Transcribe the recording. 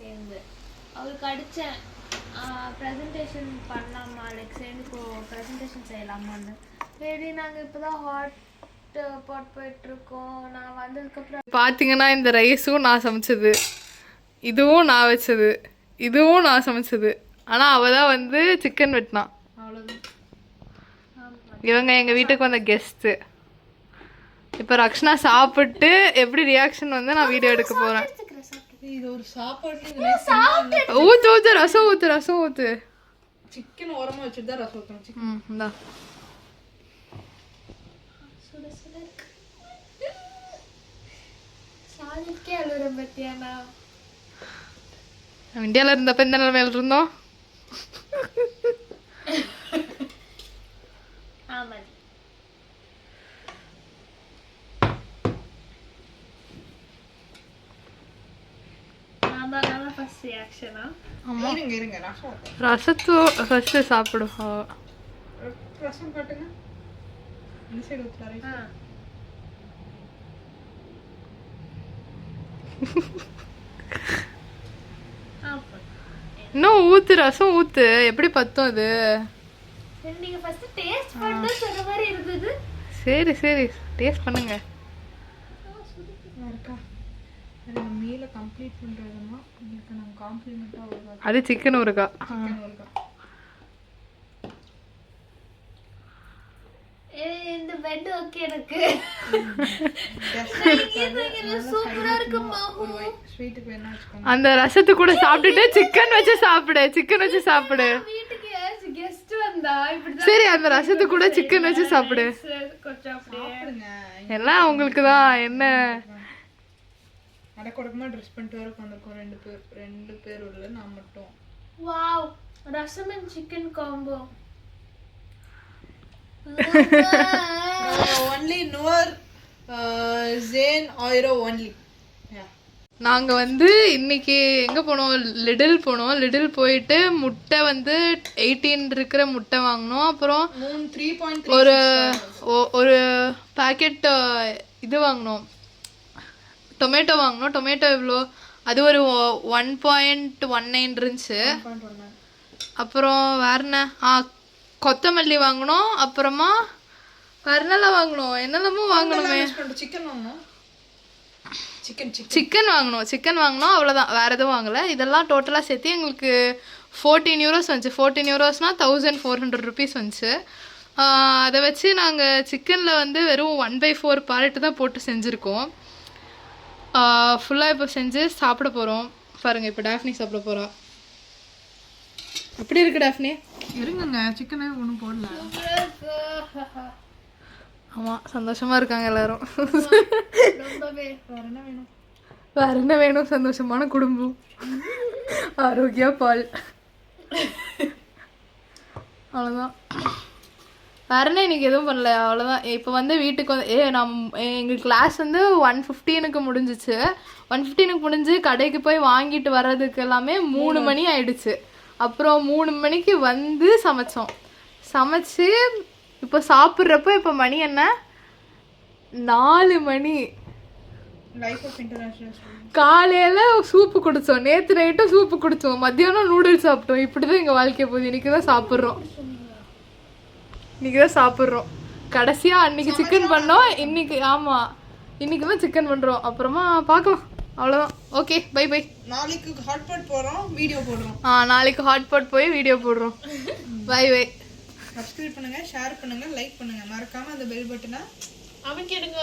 சேர்ந்து அவளுக்கு அடித்தேன் ப்ரெசன்டேஷன் பண்ணலாமா லைக் சேர்ந்து ப்ரெசன்டேஷன் செய்யலாமான்னு. சரி நாங்கள் இப்போ தான் ஹாட் பாட் போயிட்டுருக்கோம். நான் வந்ததுக்கப்புறம் பார்த்தீங்கன்னா இந்த ரைஸும் நான் சமைச்சது, இதுவும் நான் வச்சது, இதுவும் நான் சமைச்சது. ஆனால் அவள் தான் வந்து சிக்கன் வெட்டினான். அவ்வளோதான். இவங்க எங்கள் வீட்டுக்கு வந்த கெஸ்ட்டு. இப்போ ரக்ஷனா சாப்பிட்டு எப்படி ரியாக்ஷன் வந்து நான் வீடியோ எடுக்க போகிறேன். இது ஒரு சாப்பாடு. ஊற்று ஊற்று ரசம் ஊற்று ரசம் ஊற்று. சிக்கன் ஓரமாக வச்சுட்டு தான் ரசம் ஊற்றணும். இந்தா சாதிக்கே அழுகிற பத்தியானா. இந்தியாவில் இருந்தப்ப இந்த நிலைமையில இருந்தோம். ஆமாம். நான் ஃபர்ஸ்ட் ரியாக்ஷனா? ஆமாம், இருங்க ரசம். ரசத்தோ ஃபர்ஸ்ட்டு சாப்பிடுவா. ரசம் காட்டுங்க. இந்த சைடு ஊற்றுறாரு. இன்னும் ஊற்று ரசம் ஊற்று. எப்படி பத்தும் அது? நீங்க ஃபர்ஸ்ட் டேஸ்ட் பண்ணு சொன்ன மாதிரி இருந்தது. சரி சரி டேஸ்ட் பண்ணுங்க. மீலை கம்ப்ளீட் பண்ணுறதுனா உங்களுக்கு நாங்கள் காம்ப்ளிமெண்ட்டாக வருவோம். அது சிக்கன் ஊறுகா. இந்த பெட் ஓகே எனக்கு. சூப்பரா இருக்குமா. ஸ்வீட்டுக்கு வேணா வச்சுக்கோங்க. அந்த ரசத்து கூட சாப்பிட்டுட்டு சிக்கன் வச்சு சாப்பிடு, சிக்கன் வச்சு சாப்பிடு. வீட்டுக்கு கெஸ்ட் வந்தா இப்படி சரி அந்த ரசத்து கூட சிக்கன் வச்சு சாப்பிடு. கொஞ்சம் சாப்பிடுங்க. எல்லாம் உங்களுக்கு தான். என்ன அடக்கொடக்கமாக ட்ரெஸ் பண்ணிட்டு வர உட்காந்துருக்கோம். ரெண்டு பேர் உள்ள நான் மட்டும். Wow rasam and chicken combo. only Noor Zain Oiro only. நாங்கள் வந்து இன்னைக்கு எங்கே போனோம்? லிடில் போனோம். லிடில் போயிட்டு முட்டை வந்து 18 இருக்கிற முட்டை வாங்கினோம். அப்புறம் ஒரு பேக்கெட் இது வாங்கினோம், டொமேட்டோ வாங்கினோம். டொமேட்டோ எவ்வளோ? அது ஒரு 1.19 இருந்துச்சு. அப்புறம் வேற என்ன, கொத்தமல்லி வாங்கினோம். அப்புறமா வேற என்னெல்லாம் வாங்கினோம்? என்னெல்லாமோ வாங்கணுமே. சிக்கன் வாங்கினோம். அவ்வளோதான், வேற எதுவும் வாங்கலை. இதெல்லாம் டோட்டலாக சேர்த்து எங்களுக்கு 14 euros வந்துச்சு. 14 eurosனா 1400 rupees வந்துச்சு. அதை வச்சு நாங்கள் சிக்கனில் வந்து வெறும் 1/4 பார்ட் தான் போட்டு செஞ்சுருக்கோம். ஃபுல்லாக இப்போ செஞ்சு சாப்பிட போகிறோம். பாருங்கள், இப்போ டாஃப்னி சாப்பிட போகிறோம். எப்படி இருக்கு டாஃப்னி? இருங்க, சிக்கனே ஒன்றும் போடல. ஆமாம், சந்தோஷமாக இருக்காங்க எல்லாரும். வேற என்ன வேணும்? சந்தோஷமான குடும்பம், ஆரோக்கியா பால், அவ்வளோதான். வேற என்ன இன்னைக்கு எதுவும் பண்ணல, அவ்வளோதான். இப்போ வந்து வீட்டுக்கு வந்து எங்கள் கிளாஸ் வந்து 1:15 முடிஞ்சிச்சு. 1:15 முடிஞ்சு கடைக்கு போய் வாங்கிட்டு வர்றதுக்கு எல்லாமே 3 மணி ஆயிடுச்சு. அப்புறம் 3 மணிக்கு வந்து சமைச்சு இப்போ சாப்பிட்றப்போ இப்போ மணி என்ன? 4 மணி. காலையில் சூப்பு குடித்தோம், நேற்று நைட்டும் சூப்பு குடித்தோம், மத்தியானம் நூடுல்ஸ் சாப்பிட்டோம். இப்படி தான் எங்கள் வாழ்க்கை போகுது. இன்றைக்கி தான் சாப்பிட்றோம். கடைசியாக அன்றைக்கி சிக்கன் பண்ணோம். இன்றைக்கி இன்றைக்கி தான் சிக்கன் பண்ணுறோம். அப்புறமா பார்க்கலாம், அவ்வளோதான். Okay, bye bye. நாளைக்கு ஹாட்பாட் போகிறோம், வீடியோ போடுறோம். நாளைக்கு ஹாட்பாட் போய் வீடியோ போடுறோம். Bye bye. சப்ஸ்கிரைப் பண்ணுங்க, ஷேர் பண்ணுங்க, லைக் பண்ணுங்க. மறக்காம அந்த பெல் பட்டனை அமைக்கிடுங்க.